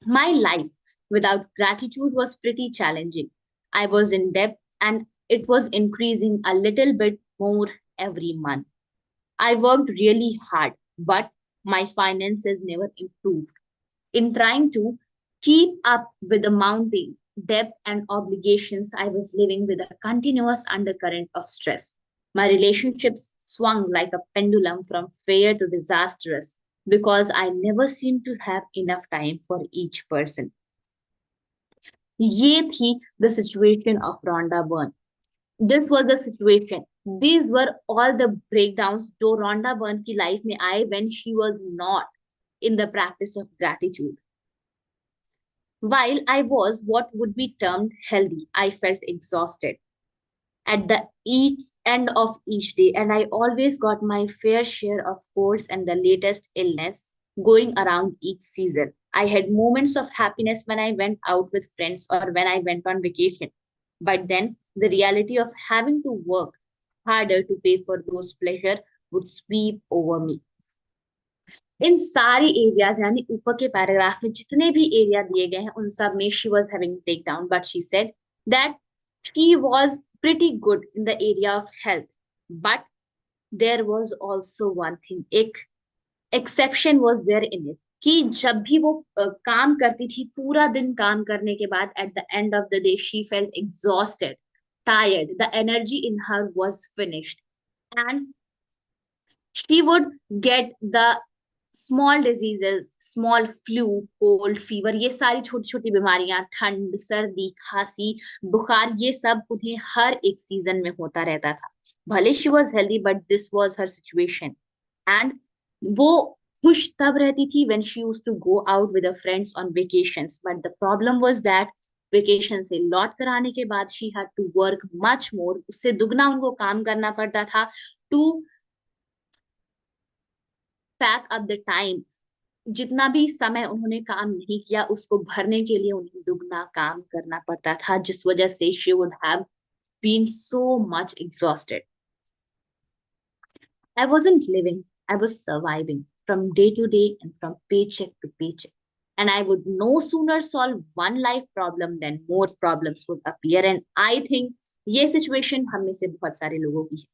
My life without gratitude was pretty challenging. I was in debt and it was increasing a little bit more every month. I worked really hard, but my finances never improved. In trying to keep up with the mounting, debt, and obligations, I was living with a continuous undercurrent of stress. My relationships swung like a pendulum from fair to disastrous because I never seemed to have enough time for each person. ये थी the situation of Rhonda Byrne. This was the situation. These were all the breakdowns जो Rhonda Byrne की life में आए when she was not in the practice of gratitude. While I was what would be termed healthy, I felt exhausted at the each end of each day, and I always got my fair share of colds and the latest illness going around each season. I had moments of happiness when I went out with friends or when I went on vacation. But then the reality of having to work harder to pay for those pleasure would sweep over me. इन सारी areas यानी ऊपर के paragraph में जितने भी area दिए गए हैं उन सब में she was having take down but she said that she was pretty good in the area of health but there was also one thing एक exception was there in it कि जब भी वो काम करती थी पूरा दिन काम करने के बाद at the end of the day she felt exhausted tired, the energy in her was finished, and she would get the small diseases small flu cold fever ये सारी छोटी छोटी बीमारियां ठंड सर्दी खांसी बुखार ये सब उन्हें हर एक सीजन में होता रहता था भले she was healthy but this was her situation and वो खुश तब रहती थी when she used to go out with her friends on vacations but the problem was that vacation से लौट कर आने के बाद she had to work much more उससे दुगना उनको काम करना पड़ता था to pack up the time जितना भी समय उन्होंने काम नहीं किया उसको भरने के लिए उन्हें दुगना काम करना पड़ता था जिस वजह से she would have been so much exhausted I wasn't living I was surviving from day to day and from paycheck to paycheck and I would no sooner solve one life problem than more problems would appear and I think ये situation हम में से बहुत सारे लोगों की है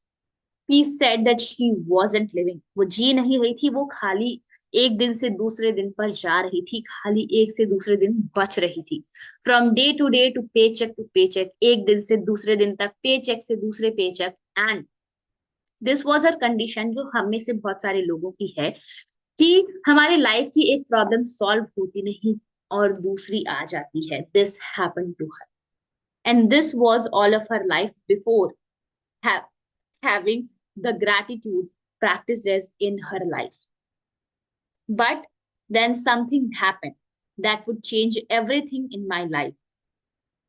He said that she wasn't living. वो जी नहीं रही थी वो खाली एक दिन से दूसरे दिन पर जा रही थी खाली एक से दूसरे दिन बच रही थी फ्रॉम डे टू पे चेक एक दिन से दूसरे दिन तक पे चेक से दूसरे paycheck and this was her condition जो हम में से बहुत सारे लोगों की है कि हमारे लाइफ की एक प्रॉब्लम सॉल्व होती नहीं और दूसरी आ जाती है this happen to her and this was all of her life before having the gratitude practices in her life. But then something happened that would change everything in my life.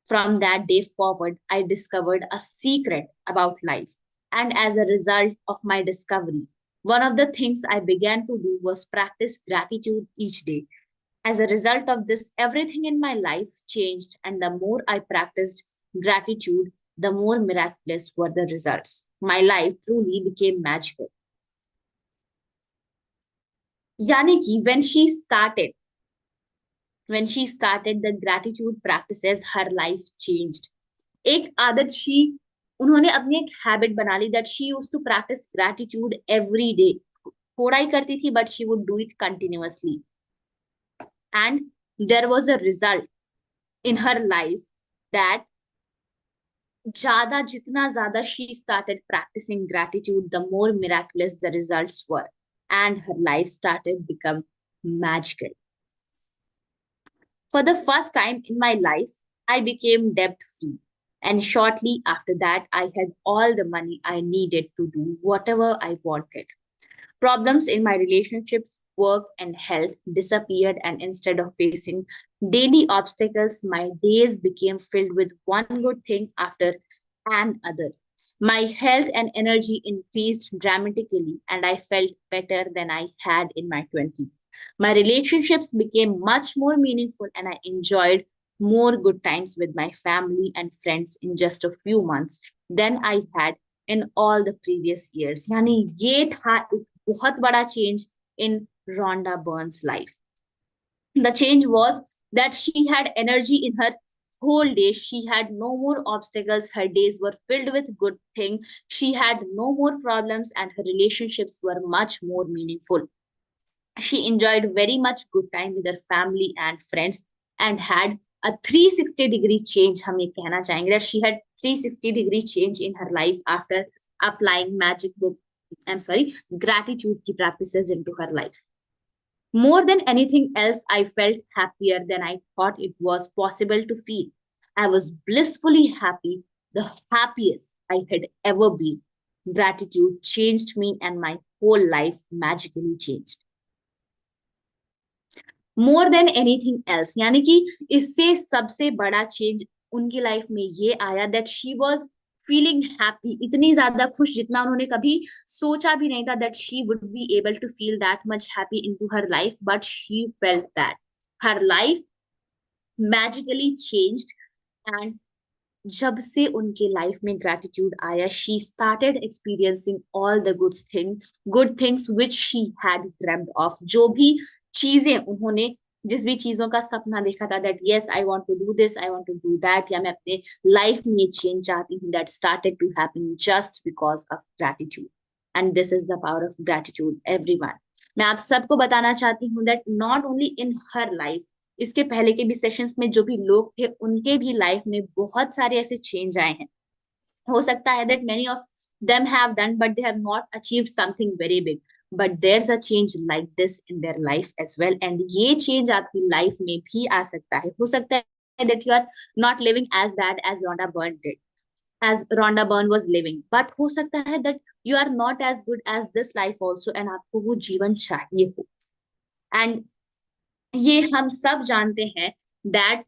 From that day forward, I discovered a secret about life. And as a result of my discovery, one of the things I began to do was practice gratitude each day. As a result of this, everything in my life changed, and the more I practiced gratitude, the more miraculous were the results. My life truly became magical. Yani ki when she started the gratitude practices, her life changed. एक आदत उन्होंने अपनी एक habit बना ली that she used to practice gratitude every day. थोड़ा ही करती थी but she would do it continuously. And there was a result in her life that जितना ज्यादा she started practicing gratitude, the more miraculous the results were, and her life started become magical. For the first time in my life, I became debt free, and shortly after that, I had all the money I needed to do whatever I wanted. Problems in my relationships, work, and health disappeared, and instead of facing daily obstacles, my days became filled with one good thing after another. My health and energy increased dramatically, and I felt better than I had in my 20s. My relationships became much more meaningful, and I enjoyed more good times with my family and friends in just a few months than I had in all the previous years. यानी ये था एक बहुत बड़ा change in Rhonda Byrne's life. The change was that she had energy in her whole day. She had no more obstacles. Her days were filled with good things. She had no more problems, and her relationships were much more meaningful. She enjoyed very much good time with her family and friends and had a 360 degree change, हम ये कहना चाहेंगे that she had 360 degree change in her life after applying magic book, I'm sorry, gratitude की practices into her life. More than anything else, I felt happier than I thought it was possible to feel. I was blissfully happy, the happiest I had ever been. Gratitude changed me, and my whole life magically changed. More than anything else, यानी कि इससे सबसे बड़ा change उनकी life में ये आया that she was feeling happy, इतनी ज्यादा खुश जितना उन्होंने कभी सोचा भी नहीं था that she would be able to feel that much happy into her life, but she felt that her life magically changed. And जब से उनके लाइफ में ग्रेटिट्यूड आया, she started experiencing all the good things which she had dreamed of. जो भी चीजें उन्होंने, जिस भी चीजों का सपना देखा था that yes I want to do this, I want to do that, या मैं अपने लाइफ में ये चेंज चाहती हूँ, that started to happen just because of gratitude. And this is the power of gratitude everyone. मैं आप सबको बताना चाहती हूँ that not only in her life, इसके पहले के भी सेशंस में जो भी लोग थे उनके भी लाइफ में बहुत सारे ऐसे चेंज आए हैं। हो सकता है that many of them have done but they have not achieved something very big, but there's a change like this in their life as well, and ये change आपकी लाइफ में भी आ सकता है। हो सकता है that you are not living as bad as Rhonda Byrne was living, but हो सकता है that you are not as good as this life also, and आपको वो जीवन चाहिए हो। and ये हम सब जानते हैं that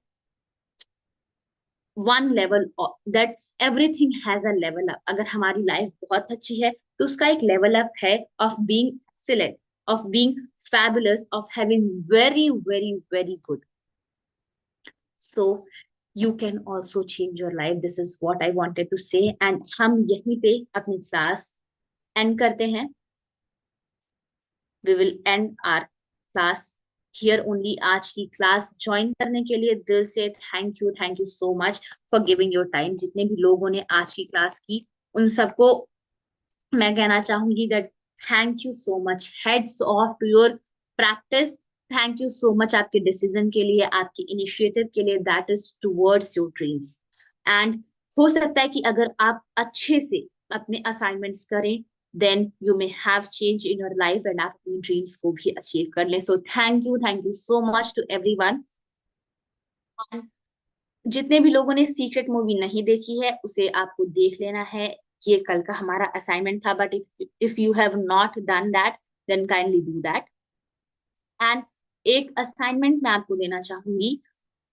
one level, that everything has a level up. अगर हमारी लाइफ बहुत अच्छी है तो उसका एक लेवल अप है of being excellent, of being fabulous, of having very very very good. So you can also change your life, this is what I wanted to say. And हम यहीं पे अपनी क्लास एंड करते हैं। We will end our class here only. आज की class join करने के लिए दिल से thank you so much for giving your time. जितने भी लोगों ने आज की क्लास की उन सबको मैं कहना चाहूंगी that thank you so much, hats off to your practice. Thank you so much आपके डिसीजन के लिए, आपके इनिशिएटिव के लिए, that is towards your dreams. And हो सकता है कि अगर आप अच्छे से अपने असाइनमेंट्स करें then you may have change in your life and आप अपनी dreams को भी achieve कर ले। So thank you so much to everyone। And जितने भी लोगों ने सीक्रेट मूवी नहीं देखी है उसे आपको देख लेना है, ये कल का हमारा असाइनमेंट था, but if you have not done that then kindly do that. And एक असाइनमेंट मैं आपको देना चाहूंगी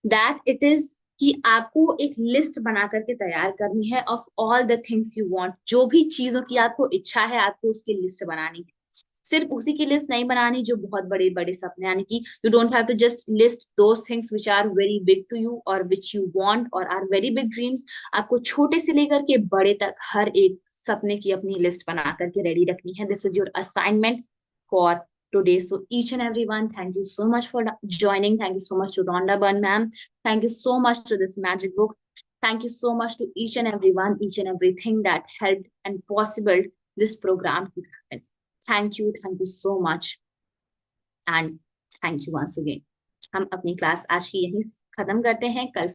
दैट इट इज कि आपको एक लिस्ट बना करके तैयार करनी है of all the things you want. जो भी चीजों की आपको इच्छा है आपको उसकी लिस्ट बनानी है। सिर्फ उसी की लिस्ट नहीं बनानी जो बहुत बड़े बड़े सपने, यानी कि you don't have to just list those things which are very big to you और व्हिच यू वांट और आर वेरी बिग ड्रीम्स। आपको छोटे से लेकर के बड़े तक हर एक सपने की अपनी लिस्ट बना करके रेडी रखनी है। This is your assignment for today. So each and everyone, thank you so much for joining. Thank you so much to Rhonda Byrne ma'am. Thank you so much to this magic book. Thank you so much to each and everyone, each and everything that helped and possible this program to happen. Thank you so much, and thank you once again. हम अपनी class आज की यहीं खत्म करते हैं। कल